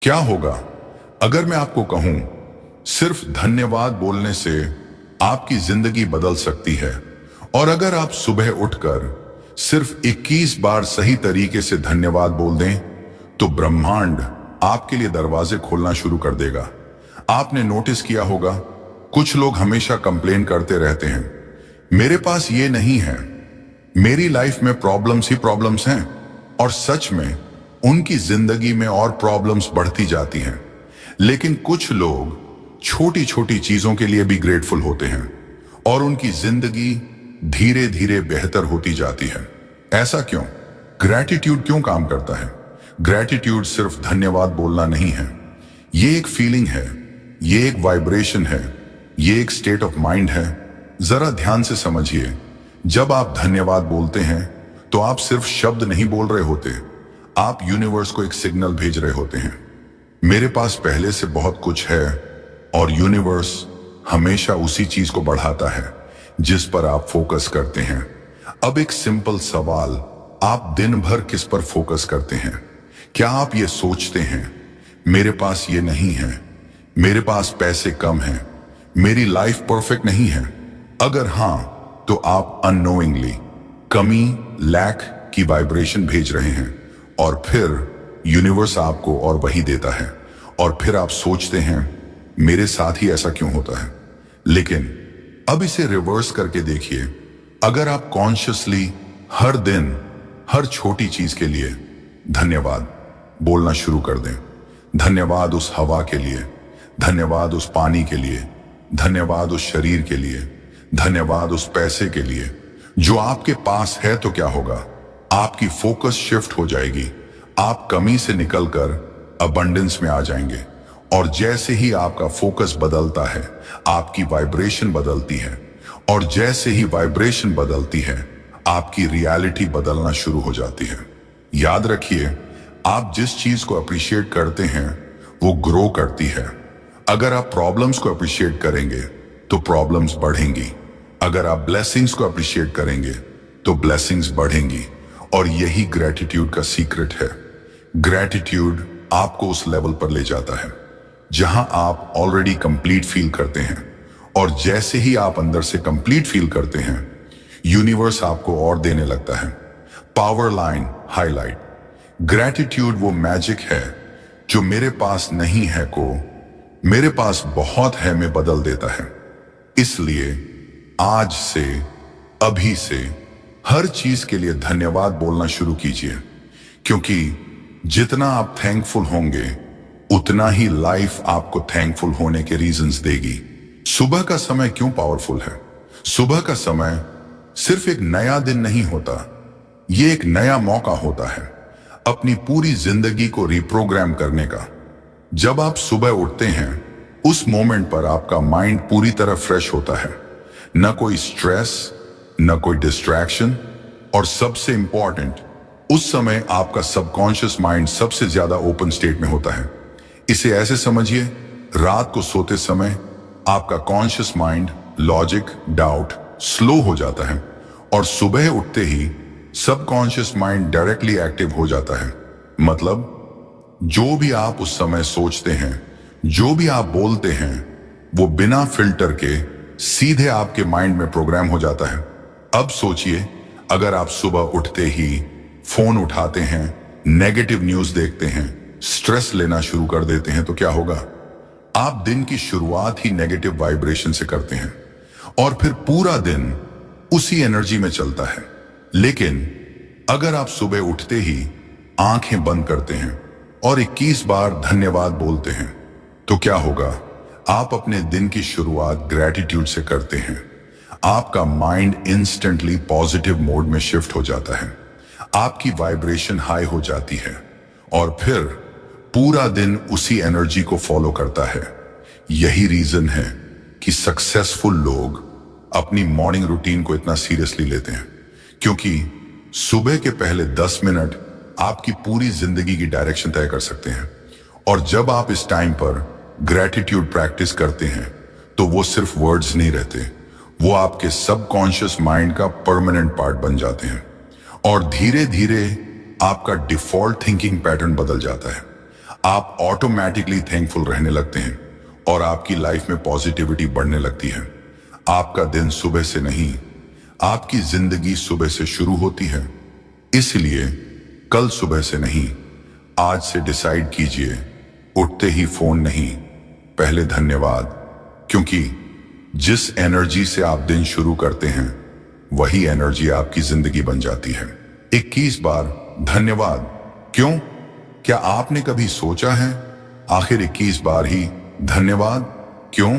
क्या होगा अगर मैं आपको कहूं सिर्फ धन्यवाद बोलने से आपकी जिंदगी बदल सकती है। और अगर आप सुबह उठकर सिर्फ 21 बार सही तरीके से धन्यवाद बोल दें तो ब्रह्मांड आपके लिए दरवाजे खोलना शुरू कर देगा। आपने नोटिस किया होगा कुछ लोग हमेशा कंप्लेन करते रहते हैं, मेरे पास ये नहीं है, मेरी लाइफ में प्रॉब्लम्स ही प्रॉब्लम्स हैं। और सच में उनकी जिंदगी में और प्रॉब्लम्स बढ़ती जाती हैं। लेकिन कुछ लोग छोटी छोटी चीजों के लिए भी ग्रेटफुल होते हैं और उनकी जिंदगी धीरे धीरे बेहतर होती जाती है। ऐसा क्यों? ग्रैटिट्यूड क्यों काम करता है? ग्रैटिट्यूड सिर्फ धन्यवाद बोलना नहीं है, ये एक फीलिंग है, ये एक वाइब्रेशन है, ये एक स्टेट ऑफ माइंड है। जरा ध्यान से समझिए, जब आप धन्यवाद बोलते हैं तो आप सिर्फ शब्द नहीं बोल रहे होते, आप यूनिवर्स को एक सिग्नल भेज रहे होते हैं, मेरे पास पहले से बहुत कुछ है। और यूनिवर्स हमेशा उसी चीज को बढ़ाता है जिस पर आप फोकस करते हैं। अब एक सिंपल सवाल, आप दिन भर किस पर फोकस करते हैं? क्या आप ये सोचते हैं मेरे पास ये नहीं है, मेरे पास पैसे कम हैं, मेरी लाइफ परफेक्ट नहीं है? अगर हां तो आप अननोइंगली कमी, लैक की वाइब्रेशन भेज रहे हैं और फिर यूनिवर्स आपको और वही देता है। और फिर आप सोचते हैं मेरे साथ ही ऐसा क्यों होता है? लेकिन अब इसे रिवर्स करके देखिए, अगर आप कॉन्शियसली हर दिन हर छोटी चीज के लिए धन्यवाद बोलना शुरू कर दें, धन्यवाद उस हवा के लिए, धन्यवाद उस पानी के लिए, धन्यवाद उस शरीर के लिए, धन्यवाद उस पैसे के लिए जो आपके पास है, तो क्या होगा? आपकी फोकस शिफ्ट हो जाएगी, आप कमी से निकलकर अबंडेंस में आ जाएंगे। और जैसे ही आपका फोकस बदलता है आपकी वाइब्रेशन बदलती है, और जैसे ही वाइब्रेशन बदलती है आपकी रियलिटी बदलना शुरू हो जाती है। याद रखिए, आप जिस चीज को अप्रिशिएट करते हैं वो ग्रो करती है। अगर आप प्रॉब्लम्स को अप्रिशिएट करेंगे तो प्रॉब्लम्स बढ़ेंगी, अगर आप ब्लेसिंग्स को अप्रिशिएट करेंगे तो ब्लेसिंग्स बढ़ेंगी। और यही ग्रैटिट्यूड का सीक्रेट है। ग्रैटिट्यूड आपको उस लेवल पर ले जाता है जहां आप ऑलरेडी कंप्लीट फील करते हैं, और जैसे ही आप अंदर से कंप्लीट फील करते हैं यूनिवर्स आपको और देने लगता है। पावर लाइन हाईलाइट, ग्रैटिट्यूड वो मैजिक है जो मेरे पास नहीं है को मेरे पास बहुत है में बदल देता है। इसलिए आज से, अभी से हर चीज के लिए धन्यवाद बोलना शुरू कीजिए, क्योंकि जितना आप थैंकफुल होंगे उतना ही लाइफ आपको थैंकफुल होने के रीजंस देगी। सुबह का समय क्यों पावरफुल है? सुबह का समय सिर्फ एक नया दिन नहीं होता, ये एक नया मौका होता है अपनी पूरी जिंदगी को रिप्रोग्राम करने का। जब आप सुबह उठते हैं उस मोमेंट पर आपका माइंड पूरी तरह फ्रेश होता है, न कोई स्ट्रेस, न कोई डिस्ट्रैक्शन, और सबसे इंपॉर्टेंट, उस समय आपका सबकॉन्शियस माइंड सबसे ज्यादा ओपन स्टेट में होता है। इसे ऐसे समझिए, रात को सोते समय आपका conscious mind, logic, doubt slow हो जाता है, और सुबह उठते ही सबकॉन्शियस माइंड डायरेक्टली एक्टिव हो जाता है। मतलब जो भी आप उस समय सोचते हैं, जो भी आप बोलते हैं, वो बिना फिल्टर के सीधे आपके माइंड में प्रोग्राम हो जाता है। अब सोचिए, अगर आप सुबह उठते ही फोन उठाते हैं, नेगेटिव न्यूज देखते हैं, स्ट्रेस लेना शुरू कर देते हैं, तो क्या होगा? आप दिन की शुरुआत ही नेगेटिव वाइब्रेशन से करते हैं और फिर पूरा दिन उसी एनर्जी में चलता है। लेकिन अगर आप सुबह उठते ही आंखें बंद करते हैं और 21 बार धन्यवाद बोलते हैं, तो क्या होगा? आप अपने दिन की शुरुआत ग्रैटिट्यूड से करते हैं, आपका माइंड इंस्टेंटली पॉजिटिव मोड में शिफ्ट हो जाता है, आपकी वाइब्रेशन हाई हो जाती है, और फिर पूरा दिन उसी एनर्जी को फॉलो करता है। यही रीजन है कि सक्सेसफुल लोग अपनी मॉर्निंग रूटीन को इतना सीरियसली लेते हैं, क्योंकि सुबह के पहले 10 मिनट आपकी पूरी जिंदगी की डायरेक्शन तय कर सकते हैं। और जब आप इस टाइम पर ग्रैटिट्यूड प्रैक्टिस करते हैं तो वो सिर्फ वर्ड्स नहीं रहते, वो आपके सबकॉन्शियस माइंड का परमानेंट पार्ट बन जाते हैं, और धीरे धीरे आपका डिफॉल्ट थिंकिंग पैटर्न बदल जाता है। आप ऑटोमेटिकली थैंकफुल रहने लगते हैं और आपकी लाइफ में पॉजिटिविटी बढ़ने लगती है। आपका दिन सुबह से नहीं, आपकी जिंदगी सुबह से शुरू होती है। इसलिए कल सुबह से नहीं, आज से डिसाइड कीजिए, उठते ही फोन नहीं, पहले धन्यवाद। क्योंकि जिस एनर्जी से आप दिन शुरू करते हैं वही एनर्जी आपकी जिंदगी बन जाती है। 21 बार धन्यवाद क्यों? क्या आपने कभी सोचा है आखिर 21 बार ही धन्यवाद क्यों?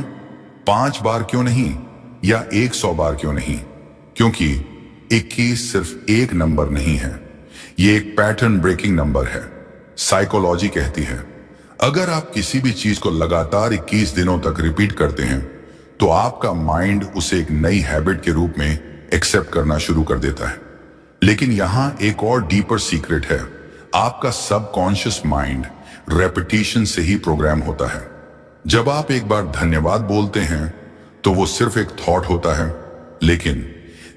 5 बार क्यों नहीं या 100 बार क्यों नहीं? क्योंकि 21 सिर्फ एक नंबर नहीं है, ये एक पैटर्न ब्रेकिंग नंबर है। साइकोलॉजी कहती है अगर आप किसी भी चीज को लगातार 21 दिनों तक रिपीट करते हैं तो आपका माइंड उसे एक नई हैबिट के रूप में एक्सेप्ट करना शुरू कर देता है। लेकिन यहां एक और डीपर सीक्रेट है, आपका सबकॉन्शियस माइंड रेपिटेशन से ही प्रोग्राम होता है। जब आप एक बार धन्यवाद बोलते हैं तो वो सिर्फ एक थॉट होता है, लेकिन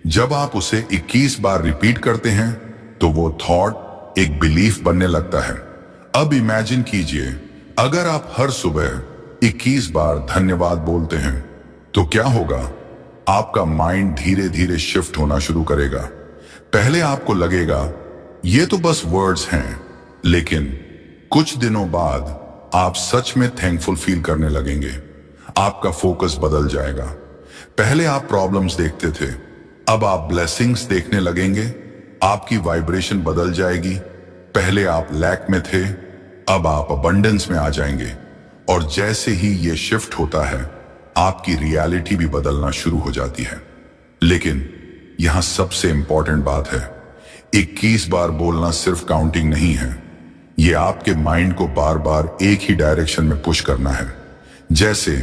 जब आप उसे 21 बार रिपीट करते हैं तो वो थॉट एक बिलीफ बनने लगता है। अब इमेजिन कीजिए अगर आप हर सुबह 21 बार धन्यवाद बोलते हैं तो क्या होगा? आपका माइंड धीरे धीरे शिफ्ट होना शुरू करेगा। पहले आपको लगेगा ये तो बस वर्ड्स हैं, लेकिन कुछ दिनों बाद आप सच में थैंकफुल फील करने लगेंगे। आपका फोकस बदल जाएगा। पहले आप प्रॉब्लम्स देखते थे, अब आप ब्लेसिंग्स देखने लगेंगे। आपकी वाइब्रेशन बदल जाएगी। पहले आप लैक में थे, अब आप अबंडेंस में आ जाएंगे। और जैसे ही ये शिफ्ट होता है आपकी रियलिटी भी बदलना शुरू हो जाती है। लेकिन यहां सबसे इंपॉर्टेंट बात है, 21 बार बोलना सिर्फ काउंटिंग नहीं है, ये आपके माइंड को बार बार एक ही डायरेक्शन में पुश करना है। जैसे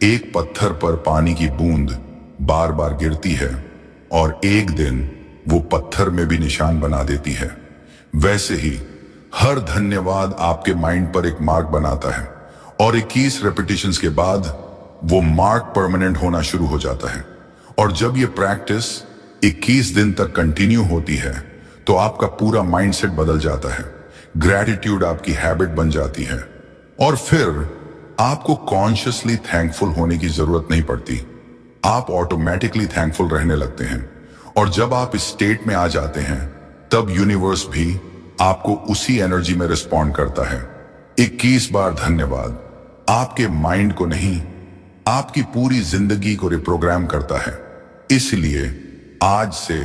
एक पत्थर पर पानी की बूंद बार बार गिरती है और एक दिन वो पत्थर में भी निशान बना देती है, वैसे ही हर धन्यवाद आपके माइंड पर एक मार्क बनाता है और 21 रेपिटेशंस के बाद वो मार्क परमानेंट होना शुरू हो जाता है। और जब ये प्रैक्टिस 21 दिन तक कंटिन्यू होती है तो आपका पूरा माइंडसेट बदल जाता है। ग्रैटिट्यूड आपकी हैबिट बन जाती है और फिर आपको कॉन्शियसली थैंकफुल होने की जरूरत नहीं पड़ती। आप ऑटोमेटिकली थैंकफुल रहने लगते हैं और जब आप इस स्टेट में आ जाते हैं तब यूनिवर्स भी आपको उसी एनर्जी में रिस्पॉन्ड करता है। 21 बार धन्यवाद आपके माइंड को नहीं, आपकी पूरी जिंदगी को रिप्रोग्राम करता है। इसलिए आज से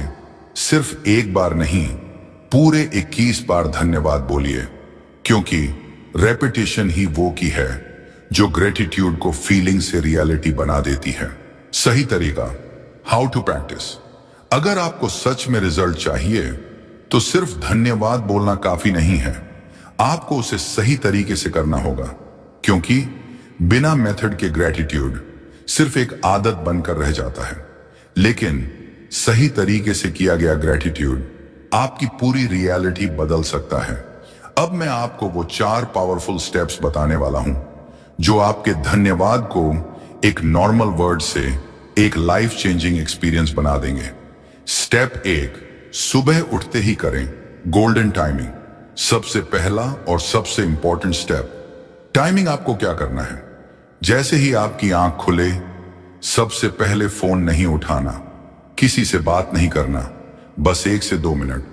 सिर्फ एक बार नहीं, पूरे 21 बार धन्यवाद बोलिए, क्योंकि रेपिटेशन ही वो की है जो ग्रेटिट्यूड को फीलिंग से रियलिटी बना देती है। सही तरीका, हाउ टू प्रैक्टिस। अगर आपको सच में रिजल्ट चाहिए तो सिर्फ धन्यवाद बोलना काफी नहीं है, आपको उसे सही तरीके से करना होगा। क्योंकि बिना मेथड के ग्रेटिट्यूड सिर्फ एक आदत बनकर रह जाता है, लेकिन सही तरीके से किया गया ग्रेटिट्यूड आपकी पूरी रियलिटी बदल सकता है। अब मैं आपको वो 4 पावरफुल स्टेप्स बताने वाला हूं जो आपके धन्यवाद को एक नॉर्मल वर्ड से एक लाइफ चेंजिंग एक्सपीरियंस बना देंगे। स्टेप 1, सुबह उठते ही करें, गोल्डन टाइमिंग। सबसे पहला और सबसे इंपॉर्टेंट स्टेप। टाइमिंग आपको क्या करना है? जैसे ही आपकी आंख खुले सबसे पहले फोन नहीं उठाना, किसी से बात नहीं करना, बस 1 से 2 मिनट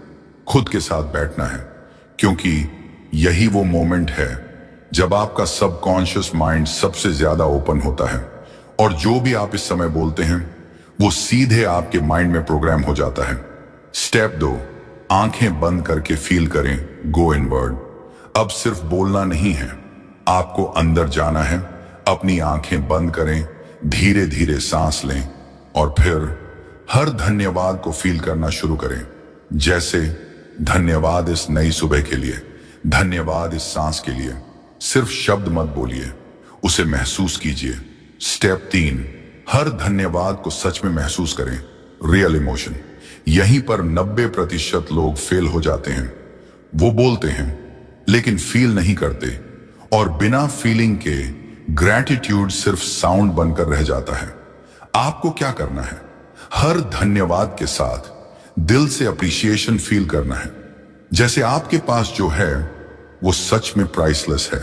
खुद के साथ बैठना है। क्योंकि यही वो मोमेंट है जब आपका सबकॉन्शियस माइंड सबसे ज्यादा ओपन होता है और जो भी आप इस समय बोलते हैं वो सीधे आपके माइंड में प्रोग्राम हो जाता है। स्टेप 2, आंखें बंद करके फील करें, गो इनवर्ड। अब सिर्फ बोलना नहीं है, आपको अंदर जाना है। अपनी आंखें बंद करें, धीरे धीरे सांस लें और फिर हर धन्यवाद को फील करना शुरू करें। जैसे धन्यवाद इस नई सुबह के लिए, धन्यवाद इस सांस के लिए। सिर्फ शब्द मत बोलिए, उसे महसूस कीजिए। स्टेप 3, हर धन्यवाद को सच में महसूस करें, रियल इमोशन। यहीं पर 90% लोग फेल हो जाते हैं। वो बोलते हैं लेकिन फील नहीं करते और बिना फीलिंग के ग्रैटिट्यूड सिर्फ साउंड बनकर रह जाता है। आपको क्या करना है? हर धन्यवाद के साथ दिल से अप्रिसिएशन फील करना है। जैसे आपके पास जो है वो सच में प्राइसलेस है।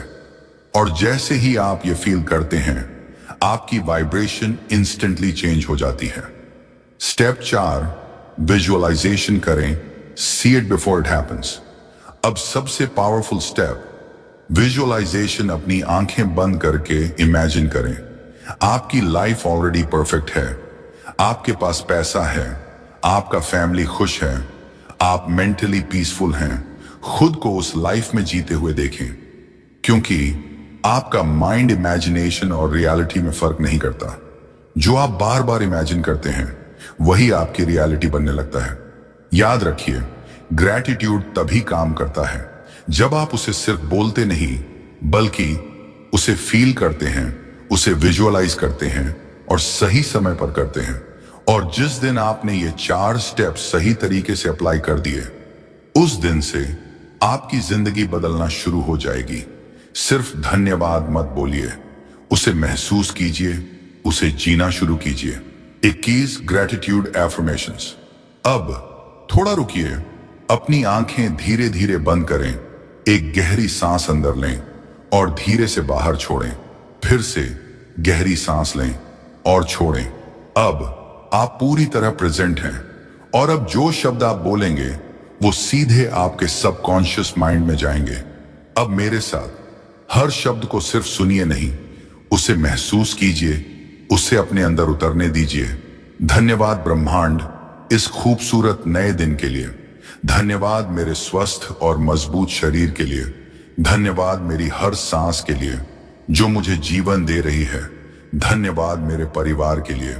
और जैसे ही आप ये फील करते हैं, आपकी वाइब्रेशन इंस्टेंटली चेंज हो जाती है। स्टेप 4, विजुअलाइजेशन करें, see it before it happens. अब सबसे पावरफुल स्टेप, विजुअलाइजेशन। अपनी आंखें बंद करके इमेजिन करें, आपकी लाइफ ऑलरेडी परफेक्ट है। आपके पास पैसा है, आपका फैमिली खुश है, आप मेंटली पीसफुल हैं। खुद को उस लाइफ में जीते हुए देखें, क्योंकि आपका माइंड इमेजिनेशन और रियलिटी में फर्क नहीं करता। जो आप बार बार इमेजिन करते हैं वही आपकी रियलिटी बनने लगता है। याद रखिए, ग्रैटिट्यूड तभी काम करता है जब आप उसे सिर्फ बोलते नहीं, बल्कि उसे फील करते हैं, उसे विजुअलाइज करते हैं और सही समय पर करते हैं। और जिस दिन आपने ये 4 स्टेप सही तरीके से अप्लाई कर दिए, उस दिन से आपकी जिंदगी बदलना शुरू हो जाएगी। सिर्फ धन्यवाद मत बोलिए, उसे महसूस कीजिए, उसे जीना शुरू कीजिए। 21 ग्रैटिट्यूड एफर्मेशंस। अब थोड़ा रुकिए, अपनी आंखें धीरे धीरे बंद करें, एक गहरी सांस अंदर लें और धीरे से बाहर छोड़ें। फिर से गहरी सांस लें और छोड़ें। अब आप पूरी तरह प्रेजेंट हैं और अब जो शब्द आप बोलेंगे वो सीधे आपके सबकॉन्शियस माइंड में जाएंगे। अब मेरे साथ हर शब्द को सिर्फ सुनिए नहीं, उसे महसूस कीजिए, उसे अपने अंदर उतरने दीजिए। धन्यवाद ब्रह्मांड इस खूबसूरत नए दिन के लिए। धन्यवाद मेरे स्वस्थ और मजबूत शरीर के लिए। धन्यवाद मेरी हर सांस के लिए जो मुझे जीवन दे रही है। धन्यवाद मेरे परिवार के लिए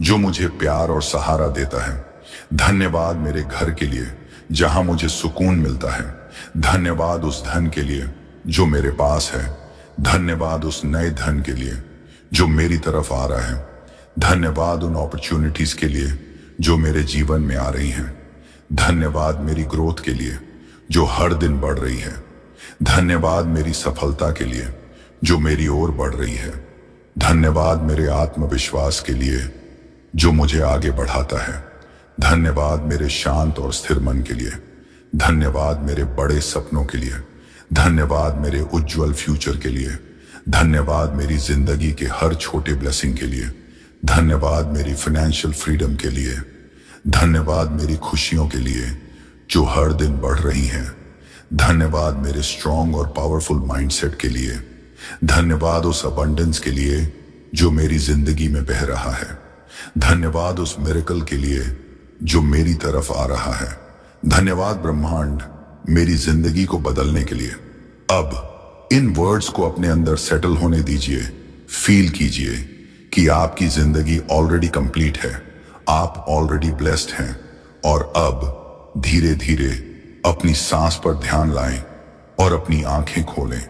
जो मुझे प्यार और सहारा देता है। धन्यवाद मेरे घर के लिए जहां मुझे सुकून मिलता है। धन्यवाद उस धन के लिए जो मेरे पास है। धन्यवाद उस नए धन के लिए जो मेरी तरफ आ रहा है। धन्यवाद उन अपॉर्चुनिटीज के लिए जो मेरे जीवन में आ रही हैं। धन्यवाद मेरी ग्रोथ के लिए जो हर दिन बढ़ रही है। धन्यवाद मेरी सफलता के लिए जो मेरी ओर बढ़ रही है। धन्यवाद मेरे आत्मविश्वास के लिए जो मुझे आगे बढ़ाता है। धन्यवाद मेरे शांत और स्थिर मन के लिए। धन्यवाद मेरे बड़े सपनों के लिए। धन्यवाद मेरे उज्जवल फ्यूचर के लिए। धन्यवाद मेरी जिंदगी के हर छोटे ब्लेसिंग के लिए। धन्यवाद मेरी फाइनेंशियल फ्रीडम के लिए। धन्यवाद मेरी खुशियों के लिए जो हर दिन बढ़ रही हैं। धन्यवाद मेरे स्ट्रॉन्ग और पावरफुल माइंडसेट के लिए। धन्यवाद उस अबंडेंस के लिए जो मेरी जिंदगी में बह रहा है। धन्यवाद उस मिरेकल के लिए जो मेरी तरफ आ रहा है। धन्यवाद ब्रह्मांड मेरी जिंदगी को बदलने के लिए। अब इन वर्ड्स को अपने अंदर सेटल होने दीजिए। फील कीजिए कि आपकी जिंदगी ऑलरेडी कंप्लीट है, आप ऑलरेडी ब्लेस्ड हैं। और अब धीरे धीरे अपनी सांस पर ध्यान लाएं और अपनी आंखें खोलें।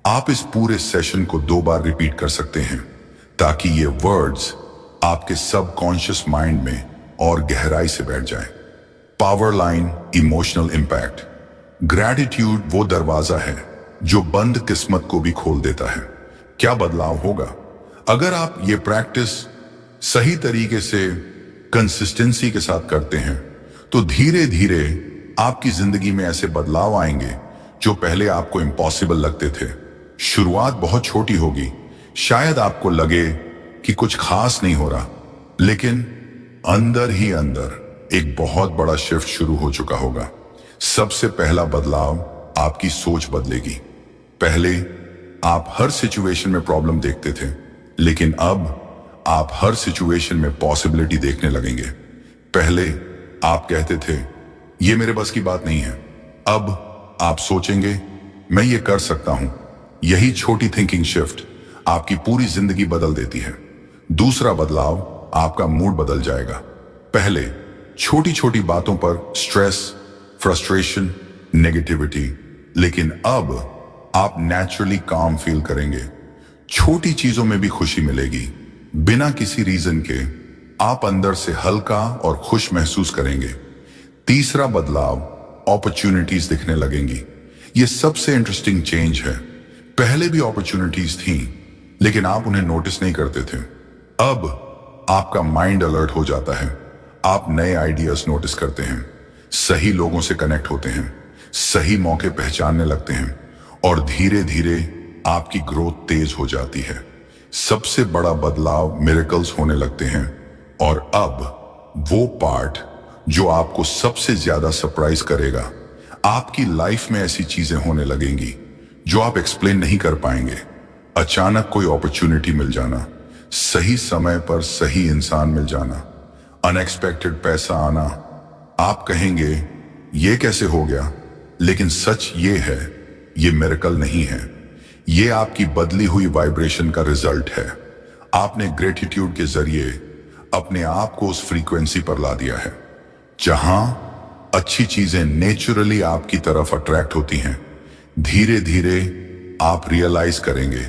आप इस पूरे सेशन को 2 बार रिपीट कर सकते हैं ताकि ये वर्ड्स आपके सबकॉन्शियस माइंड में और गहराई से बैठ जाएं। Power line, emotional impact. Gratitude वो दरवाजा है जो बंद किस्मत को भी खोल देता है। क्या बदलाव होगा अगर आप ये प्रैक्टिस सही तरीके से कंसिस्टेंसी के साथ करते हैं? तो धीरे धीरे आपकी जिंदगी में ऐसे बदलाव आएंगे जो पहले आपको इम्पॉसिबल लगते थे। शुरुआत बहुत छोटी होगी, शायद आपको लगे कि कुछ खास नहीं हो रहा, लेकिन अंदर ही अंदर एक बहुत बड़ा शिफ्ट शुरू हो चुका होगा। सबसे पहला बदलाव, आपकी सोच बदलेगी। पहले आप हर सिचुएशन में प्रॉब्लम देखते थे, लेकिन अब आप हर सिचुएशन में पॉसिबिलिटी देखने लगेंगे। पहले आप कहते थे ये मेरे बस की बात नहीं है, अब आप सोचेंगे मैं ये कर सकता हूं। यही छोटी थिंकिंग शिफ्ट आपकी पूरी जिंदगी बदल देती है। दूसरा बदलाव, आपका मूड बदल जाएगा। पहले छोटी छोटी बातों पर स्ट्रेस, फ्रस्ट्रेशन, नेगेटिविटी, लेकिन अब आप नेचुरली काम फील करेंगे। छोटी चीजों में भी खुशी मिलेगी। बिना किसी रीजन के आप अंदर से हल्का और खुश महसूस करेंगे। तीसरा बदलाव, अपॉर्चुनिटीज दिखने लगेंगी। ये सबसे इंटरेस्टिंग चेंज है। पहले भी अपॉर्चुनिटीज थी, लेकिन आप उन्हें नोटिस नहीं करते थे। अब आपका माइंड अलर्ट हो जाता है। आप नए आइडियाज नोटिस करते हैं, सही लोगों से कनेक्ट होते हैं, सही मौके पहचानने लगते हैं और धीरे धीरे आपकी ग्रोथ तेज हो जाती है। सबसे बड़ा बदलाव मिरेकल्स होने लगते हैं। और अब वो पार्ट जो आपको सबसे ज्यादा सरप्राइज करेगा, आपकी लाइफ में ऐसी चीजें होने लगेंगी जो आप एक्सप्लेन नहीं कर पाएंगे। अचानक कोई अपॉर्चुनिटी मिल जाना, सही समय पर सही इंसान मिल जाना, अनएक्सपेक्टेड पैसा आना। आप कहेंगे ये कैसे हो गया, लेकिन सच ये है, ये मिरेकल नहीं है, ये आपकी बदली हुई वाइब्रेशन का रिजल्ट है। आपने ग्रेटिट्यूड के जरिए अपने आप को उस फ्रीक्वेंसी पर ला दिया है जहां अच्छी चीजें नेचुरली आपकी तरफ अट्रैक्ट होती हैं। धीरे धीरे आप रियलाइज करेंगे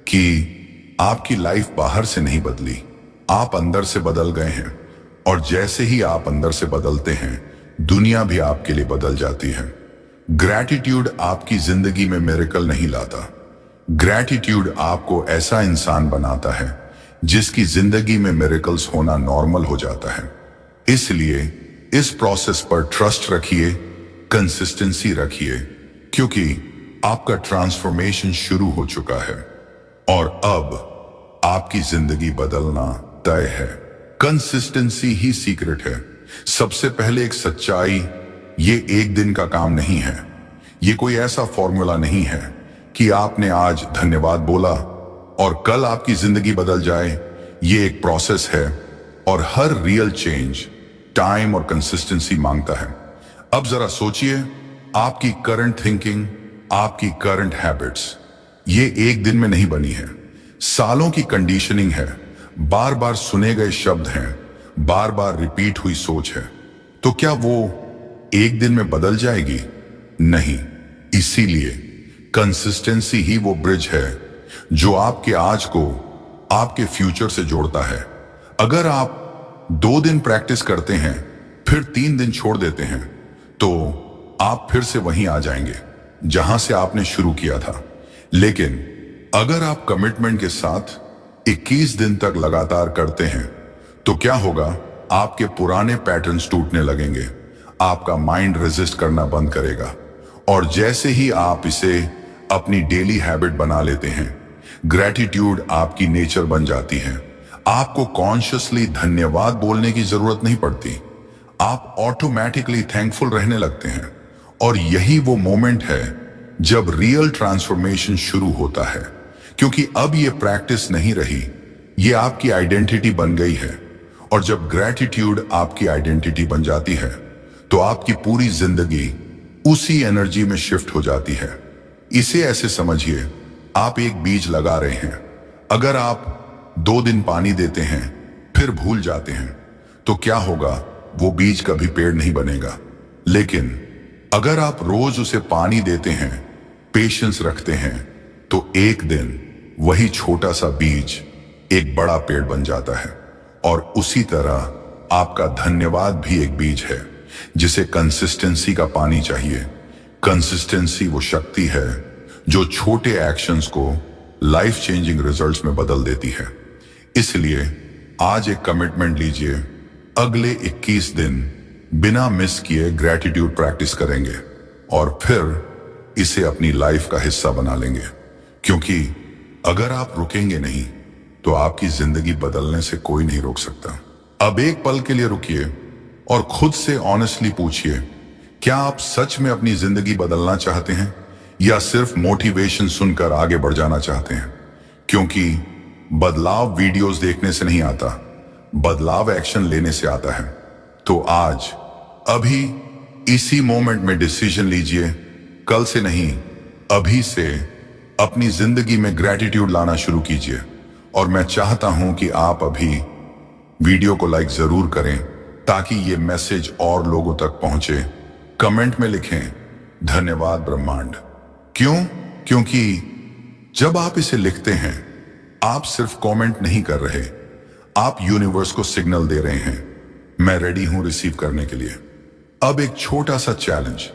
कि आपकी लाइफ बाहर से नहीं बदली, आप अंदर से बदल गए हैं। और जैसे ही आप अंदर से बदलते हैं, दुनिया भी आपके लिए बदल जाती है। ग्रैटिट्यूड आपकी जिंदगी में मिरेकल नहीं लाता। ग्रैटिट्यूड आपको ऐसा इंसान बनाता है जिसकी जिंदगी में मिरेकल्स होना नॉर्मल हो जाता है। इसलिए इस प्रोसेस पर ट्रस्ट रखिए, कंसिस्टेंसी रखिए, क्योंकि आपका ट्रांसफॉर्मेशन शुरू हो चुका है और अब आपकी जिंदगी बदलना तय है। कंसिस्टेंसी ही सीक्रेट है। सबसे पहले एक सच्चाई, ये एक दिन का काम नहीं है। ये कोई ऐसा फॉर्मूला नहीं है कि आपने आज धन्यवाद बोला और कल आपकी जिंदगी बदल जाए। ये एक प्रोसेस है और हर रियल चेंज टाइम और कंसिस्टेंसी मांगता है। अब जरा सोचिए, आपकी करंट थिंकिंग, आपकी करंट हैबिट्स, ये एक दिन में नहीं बनी है। सालों की कंडीशनिंग है, बार बार सुने गए शब्द हैं, बार बार रिपीट हुई सोच है। तो क्या वो एक दिन में बदल जाएगी? नहीं। इसीलिए कंसिस्टेंसी ही वो ब्रिज है जो आपके आज को आपके फ्यूचर से जोड़ता है। अगर आप 2 दिन प्रैक्टिस करते हैं, फिर 3 दिन छोड़ देते हैं, तो आप फिर से वहीं आ जाएंगे जहां से आपने शुरू किया था। लेकिन अगर आप कमिटमेंट के साथ 21 दिन तक लगातार करते हैं, तो क्या होगा? आपके पुराने पैटर्न्स टूटने लगेंगे, आपका माइंड रेजिस्ट करना बंद करेगा। और जैसे ही आप इसे अपनी डेली हैबिट बना लेते हैं, ग्रैटिट्यूड आपकी नेचर बन जाती है। आपको कॉन्शियसली धन्यवाद बोलने की जरूरत नहीं पड़ती, आप ऑटोमेटिकली थैंकफुल रहने लगते हैं। और यही वो मोमेंट है जब रियल ट्रांसफॉर्मेशन शुरू होता है, क्योंकि अब ये प्रैक्टिस नहीं रही, ये आपकी आइडेंटिटी बन गई है। और जब ग्रैटिट्यूड आपकी आइडेंटिटी बन जाती है, तो आपकी पूरी जिंदगी उसी एनर्जी में शिफ्ट हो जाती है। इसे ऐसे समझिए, आप एक बीज लगा रहे हैं। अगर आप 2 दिन पानी देते हैं, फिर भूल जाते हैं, तो क्या होगा? वो बीज कभी पेड़ नहीं बनेगा। लेकिन अगर आप रोज उसे पानी देते हैं, पेशेंस रखते हैं, तो एक दिन वही छोटा सा बीज एक बड़ा पेड़ बन जाता है। और उसी तरह आपका धन्यवाद भी एक बीज है जिसे कंसिस्टेंसी का पानी चाहिए। कंसिस्टेंसी वो शक्ति है जो छोटे एक्शंस को लाइफ चेंजिंग रिजल्ट्स में बदल देती है। इसलिए आज एक कमिटमेंट लीजिए, अगले 21 दिन बिना मिस किए ग्रैटिट्यूड प्रैक्टिस करेंगे और फिर इसे अपनी लाइफ का हिस्सा बना लेंगे। क्योंकि अगर आप रुकेंगे नहीं, तो आपकी जिंदगी बदलने से कोई नहीं रोक सकता। अब एक पल के लिए रुकिए और खुद से ऑनेस्टली पूछिए, क्या आप सच में अपनी जिंदगी बदलना चाहते हैं या सिर्फ मोटिवेशन सुनकर आगे बढ़ जाना चाहते हैं? क्योंकि बदलाव वीडियोस देखने से नहीं आता, बदलाव एक्शन लेने से आता है। तो आज अभी इसी मोमेंट में डिसीजन लीजिए, कल से नहीं, अभी से अपनी जिंदगी में ग्रैटिट्यूड लाना शुरू कीजिए। और मैं चाहता हूं कि आप अभी वीडियो को लाइक जरूर करें ताकि ये मैसेज और लोगों तक पहुंचे। कमेंट में लिखें, धन्यवाद ब्रह्मांड। क्यों? क्योंकि जब आप इसे लिखते हैं, आप सिर्फ कमेंट नहीं कर रहे, आप यूनिवर्स को सिग्नल दे रहे हैं, मैं रेडी हूं रिसीव करने के लिए। अब एक छोटा सा चैलेंज,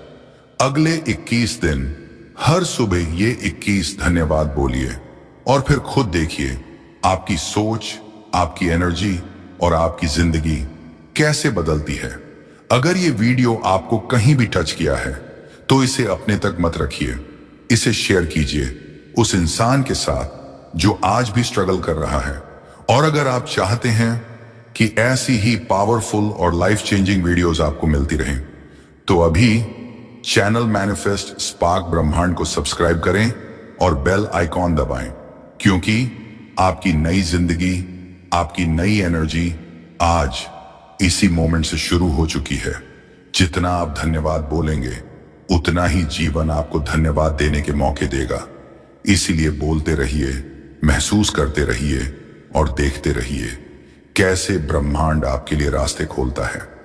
अगले 21 दिन हर सुबह ये 21 धन्यवाद बोलिए और फिर खुद देखिए आपकी सोच, आपकी एनर्जी और आपकी जिंदगी कैसे बदलती है। अगर ये वीडियो आपको कहीं भी टच किया है, तो इसे अपने तक मत रखिए, इसे शेयर कीजिए उस इंसान के साथ जो आज भी स्ट्रगल कर रहा है। और अगर आप चाहते हैं कि ऐसी ही पावरफुल और लाइफ चेंजिंग वीडियोस आपको मिलती रहें, तो अभी चैनल मैनिफेस्ट स्पार्क ब्रह्मांड को सब्सक्राइब करें और बेल आइकॉन दबाएं, क्योंकि आपकी नई जिंदगी, आपकी नई एनर्जी आज इसी मोमेंट से शुरू हो चुकी है। जितना आप धन्यवाद बोलेंगे, उतना ही जीवन आपको धन्यवाद देने के मौके देगा। इसीलिए बोलते रहिए, महसूस करते रहिए और देखते रहिए कैसे ब्रह्मांड आपके लिए रास्ते खोलता है।